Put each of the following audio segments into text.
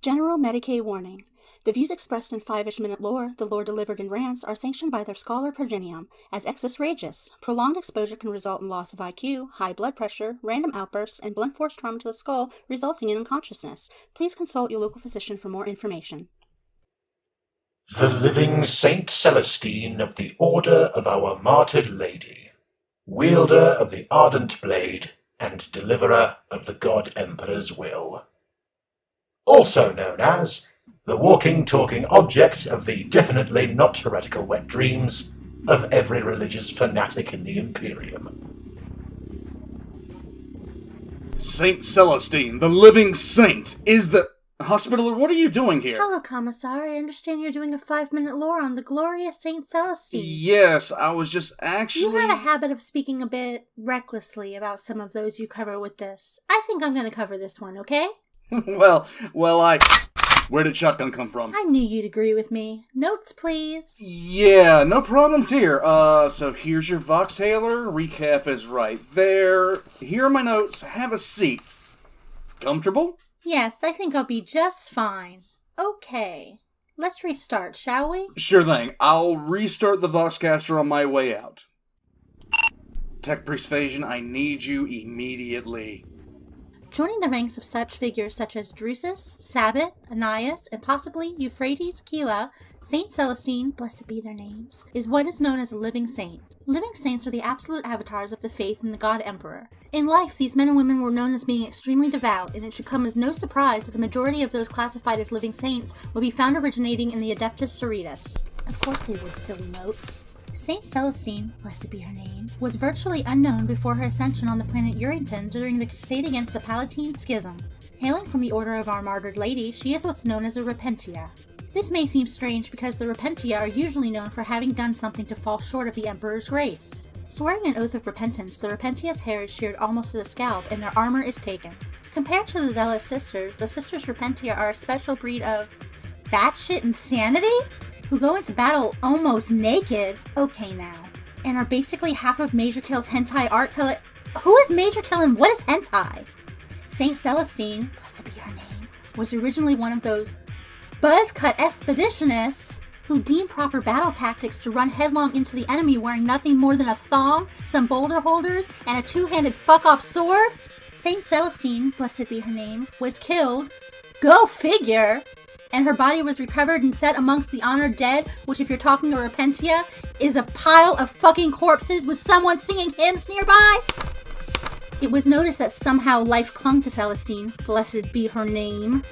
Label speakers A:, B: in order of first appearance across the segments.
A: General Medicaid warning. The views expressed in 5-ish minute lore, the lore delivered in rants, are sanctioned by their scholar progenium as excess rageous. Prolonged exposure can result in loss of IQ, high blood pressure, random outbursts, and blunt force trauma to the skull, resulting in unconsciousness. Please consult your local physician for more information.
B: The living Saint Celestine of the Order of our Martyred Lady, wielder of the ardent blade, and deliverer of the God Emperor's will. Also known as the walking, talking object of the definitely not heretical wet dreams of every religious fanatic in the Imperium.
C: Saint Celestine, the living saint, is the... Hospitaller, what are you doing here?
A: Hello, Commissar. I understand you're doing a 5-minute lore on the glorious Saint Celestine.
C: Yes, I was just actually...
A: You have a habit of speaking a bit recklessly about some of those you cover with this. I think I'm going to cover this one, okay?
C: Well, where did shotgun come from?
A: I knew you'd agree with me. Notes, please.
C: Yeah, no problems here. So here's your Voxhaler. Recap is right there. Here are my notes. Have a seat. Comfortable?
A: Yes, I think I'll be just fine. Okay. Let's restart, shall we?
C: Sure thing. I'll restart the Voxcaster on my way out. Tech Priest Phasian, I need you immediately.
A: Joining the ranks of such figures such as Drusus, Sabbat, Ananias, and possibly Euphrates Kila, Saint Celestine, blessed be their names, is what is known as a living saint. Living saints are the absolute avatars of the faith in the God Emperor. In life, these men and women were known as being extremely devout, and it should come as no surprise that the majority of those classified as living saints will be found originating in the Adeptus Sororitas. Of course they would, silly motes. Saint Celestine, blessed be her name, was virtually unknown before her ascension on the planet Urington during the crusade against the Palatine Schism. Hailing from the Order of our Martyred Lady, she is what's known as a Repentia. This may seem strange because the Repentia are usually known for having done something to fall short of the Emperor's grace. Swearing an oath of repentance, the Repentia's hair is sheared almost to the scalp and their armor is taken. Compared to the Zealous Sisters, the Sisters Repentia are a special breed of batshit insanity? Who go into battle almost naked, okay now, and are basically half of Major Kill's hentai art color. Who is Major Kill and what is hentai? Saint Celestine, blessed be her name, was originally one of those buzzcut expeditionists who deemed proper battle tactics to run headlong into the enemy wearing nothing more than a thong, some boulder holders, and a two-handed fuck-off sword. Saint Celestine, blessed be her name, was killed, go figure, and her body was recovered and set amongst the honored dead, which if you're talking to Repentia, is a pile of fucking corpses with someone singing hymns nearby. It was noticed that somehow life clung to Celestine, blessed be her name.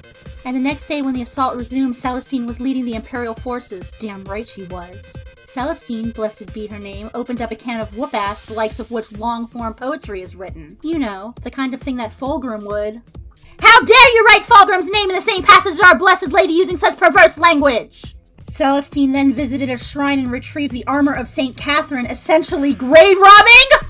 A: And the next day when the assault resumed, Celestine was leading the Imperial forces. Damn right she was. Celestine, blessed be her name, opened up a can of whoop-ass the likes of which long-form poetry is written. You know, the kind of thing that Fulgrim would. How dare you write Fulgrim's name in the same passage as our Blessed Lady using such perverse language? Celestine then visited a shrine and retrieved the armor of St. Catherine, essentially grave robbing!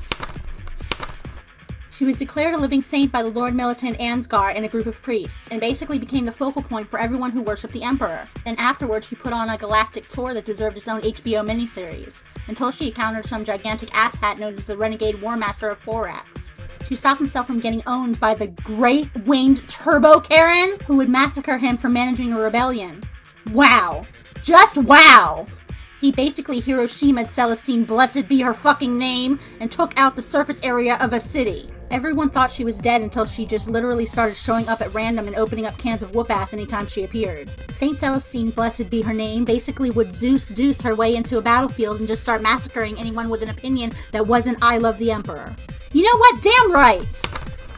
A: She was declared a living saint by the Lord Militant Ansgar and a group of priests, and basically became the focal point for everyone who worshipped the Emperor. And afterwards, she put on a galactic tour that deserved its own HBO miniseries, until she encountered some gigantic asshat known as the Renegade War Master of Thorax, to stop himself from getting owned by the great-winged Turbo Karen, who would massacre him for managing a rebellion. Wow. Just wow! He basically Hiroshima'd Celestine, blessed be her fucking name, and took out the surface area of a city. Everyone thought she was dead until she just literally started showing up at random and opening up cans of whoop-ass anytime she appeared. Saint Celestine, blessed be her name, basically would Zeus her way into a battlefield and just start massacring anyone with an opinion that wasn't I love the Emperor. You know what? Damn right!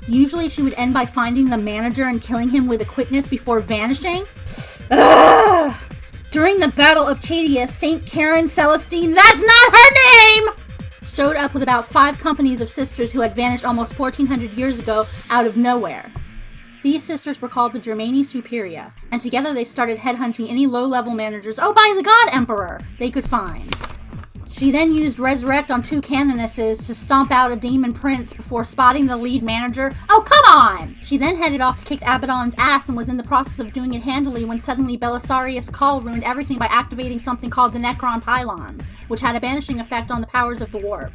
A: Usually she would end by finding the manager and killing him with a quickness before vanishing. Ugh! During the Battle of Cadia, Saint Karen Celestine, that's not her name! Showed up with about 5 companies of sisters who had vanished almost 1400 years ago out of nowhere. These sisters were called the Germani Superia, and together they started headhunting any low-level managers, oh by the God Emperor, they could find. She then used Resurrect on 2 canonesses to stomp out a demon prince before spotting the lead manager. Oh, come on! She then headed off to kick Abaddon's ass and was in the process of doing it handily when suddenly Belisarius' Call ruined everything by activating something called the Necron Pylons, which had a banishing effect on the powers of the warp.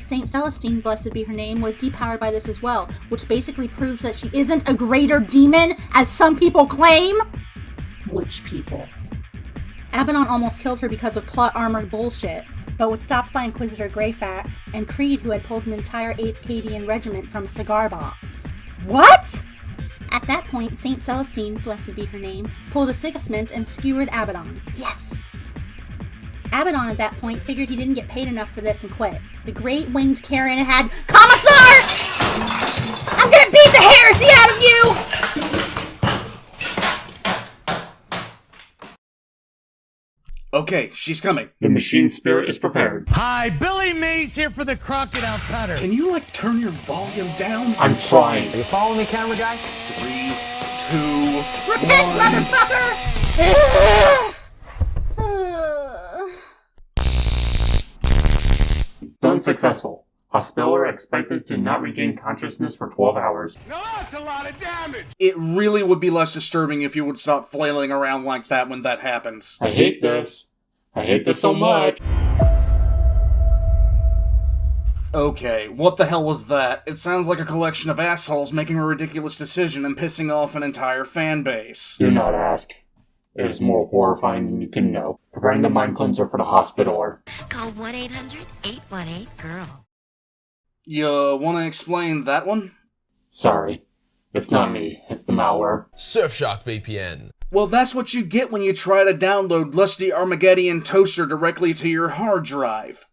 A: Saint Celestine, blessed be her name, was depowered by this as well, which basically proves that she isn't a greater demon, as some people claim.
D: which people?
A: Abaddon almost killed her because of plot-armored bullshit, but was stopped by Inquisitor Greyfax and Creed, who had pulled an entire 8th Cadian regiment from a cigar box.
D: What?
A: At that point, Saint Celestine, blessed be her name, pulled a Sigismund and skewered Abaddon.
D: Yes!
A: Abaddon at that point figured he didn't get paid enough for this and quit. The great winged Karen had, Commissar! I'm gonna beat the heresy out of you!
C: Okay, she's coming.
B: The machine spirit is prepared.
E: Hi, Billy Mays here for the Crocodile Cutter.
C: Can you, turn your volume down?
B: I'm trying.
E: Are you following me, camera guy?
C: 3, 2,
A: Repent,
C: 1.
A: motherfucker!
B: Done successful. Hospiller expected to not regain consciousness for 12 hours.
E: Now that's a lot of damage.
C: It really would be less disturbing if you would stop flailing around like that when that happens.
B: I hate this. I hate this so much.
C: Okay, what the hell was that? It sounds like a collection of assholes making a ridiculous decision and pissing off an entire fan base.
B: Do not ask. It is more horrifying than you can know. Preparing the mind cleanser for the hospitaller.
F: Call 1-800-818-GIRL.
C: You wanna explain that one?
B: Sorry. It's not me. It's the malware.
G: Surfshock VPN.
C: Well, that's what you get when you try to download Lusty Armageddon Toaster directly to your hard drive.